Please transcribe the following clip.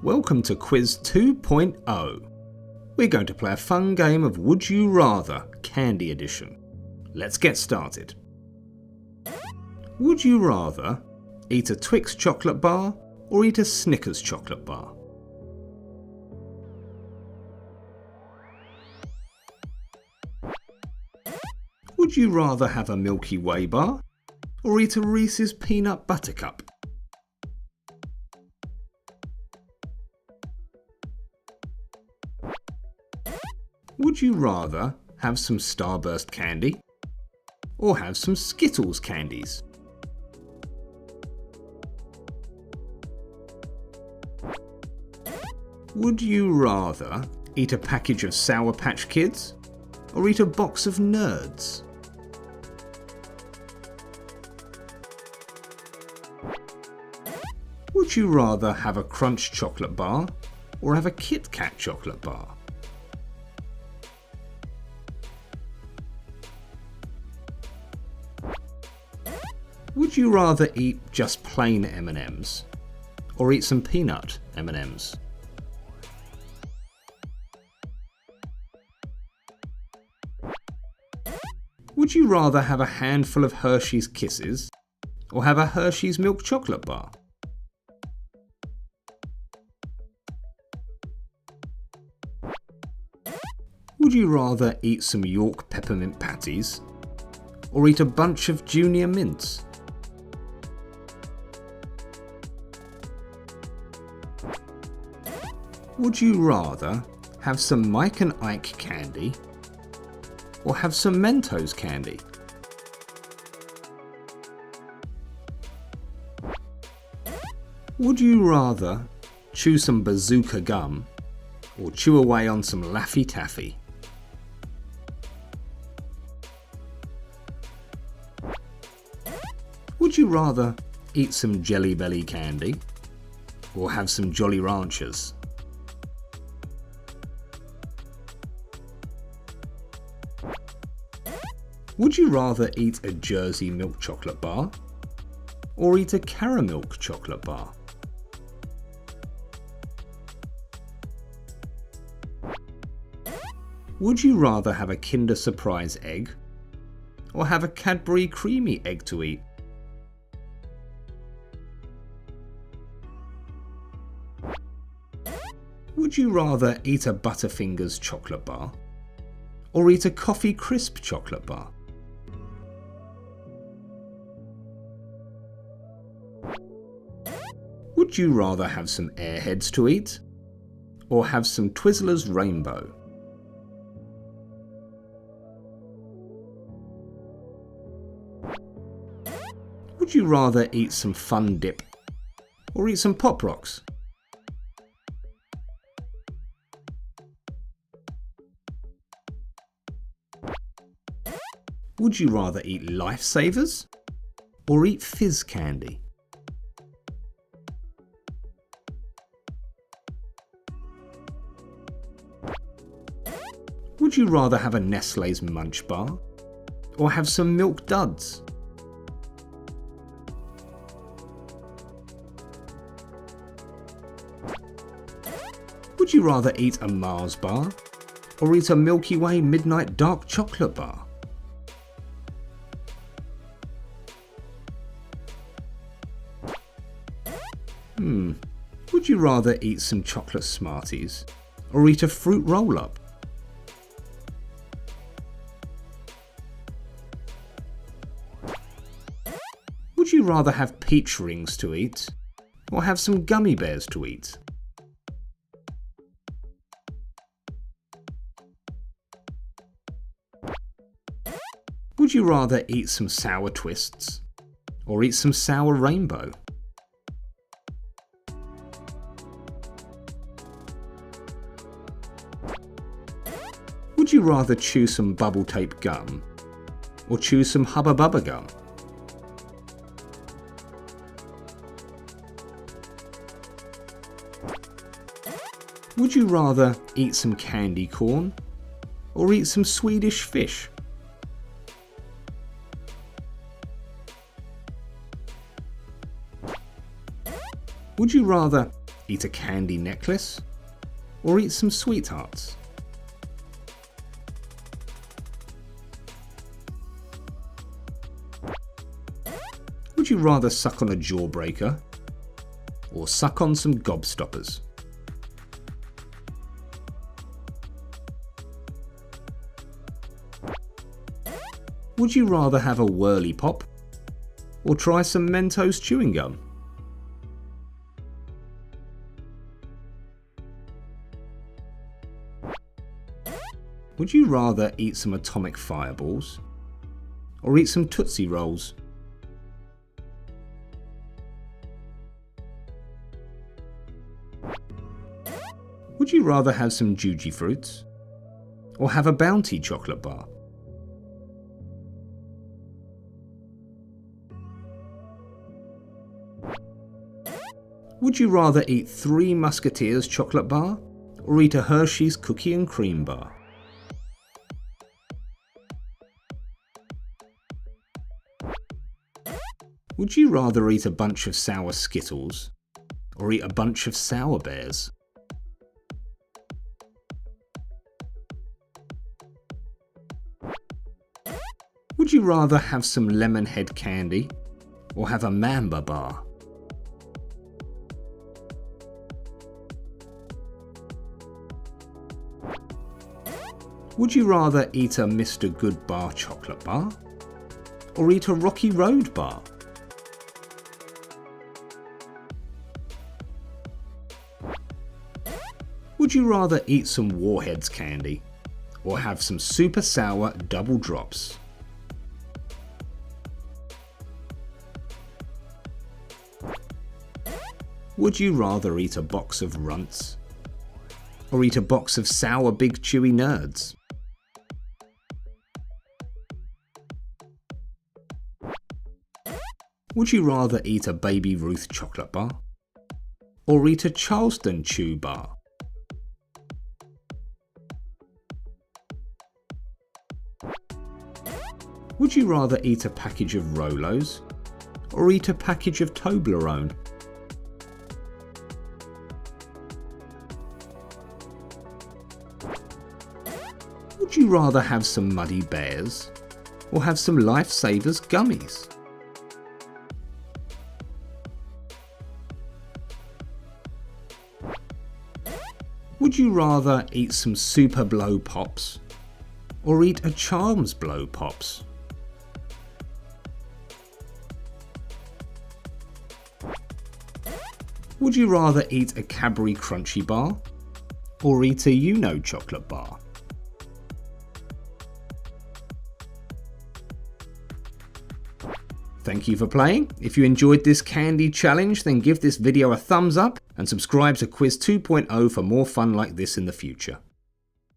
Welcome to Quiz 2.0. We're going to play a fun game of Would You Rather, Candy Edition. Let's get started. Would you rather eat a Twix chocolate bar or eat a Snickers chocolate bar? Would you rather have a Milky Way bar or eat a Reese's peanut butter cup? Would you rather have some Starburst candy or have some Skittles candies? Would you rather eat a package of Sour Patch Kids or eat a box of Nerds? Would you rather have a Crunch chocolate bar or have a Kit Kat chocolate bar? Would you rather eat just plain M&Ms or eat some peanut M&Ms? Would you rather have a handful of Hershey's Kisses or have a Hershey's milk chocolate bar? Would you rather eat some York peppermint patties or eat a bunch of Junior Mints? Would you rather have some Mike and Ike candy or have some Mentos candy? Would you rather chew some Bazooka gum or chew away on some Laffy Taffy? Would you rather eat some Jelly Belly candy or have some Jolly Ranchers? Would you rather eat a Jersey milk chocolate bar or eat a Caramilk chocolate bar? Would you rather have a Kinder Surprise egg or have a Cadbury Creamy egg to eat? Would you rather eat a Butterfingers chocolate bar or eat a Coffee Crisp chocolate bar? Would you rather have some Airheads to eat or have some Twizzlers Rainbow? Would you rather eat some Fun Dip or eat some Pop Rocks? Would you rather eat Lifesavers or eat Fizz candy? Would you rather have a Nestle's Munch Bar or have some Milk Duds? Would you rather eat a Mars bar or eat a Milky Way Midnight Dark Chocolate bar? Would you rather eat some chocolate Smarties or eat a fruit roll-up? Would you rather have peach rings to eat or have some gummy bears to eat? Would you rather eat some sour twists or eat some sour rainbow? Would you rather chew some bubble tape gum or chew some Hubba Bubba gum? Would you rather eat some candy corn or eat some Swedish Fish? Would you rather eat a candy necklace, or eat some sweethearts? Would you rather suck on a jawbreaker or suck on some gobstoppers? Would you rather have a whirly pop or try some Mentos chewing gum? Would you rather eat some atomic fireballs or eat some Tootsie Rolls? Would you rather have some Juji fruits or have a Bounty chocolate bar? Would you rather eat 3 Musketeers chocolate bar or eat a Hershey's cookie and cream bar? Would you rather eat a bunch of sour Skittles or eat a bunch of Sour Bears? Would you rather have some lemon head candy or have a Mamba bar? Would you rather eat a Mr. Good bar chocolate bar or eat a Rocky Road bar? Would you rather eat some Warheads candy or have some super sour double drops? Would you rather eat a box of Runts or eat a box of sour big chewy nerds? Would you rather eat a Baby Ruth chocolate bar or eat a Charleston chew bar? Would you rather eat a package of Rolos or eat a package of Toblerone? Would you rather have some Muddy Bears or have some Lifesavers gummies? Would you rather eat some Super Blow Pops or eat a Charms Blow Pops? Would you rather eat a Cadbury Crunchy bar or eat a Uno chocolate bar? Thank you for playing. If you enjoyed this candy challenge, then give this video a thumbs up and subscribe to Quiz 2.0 for more fun like this in the future.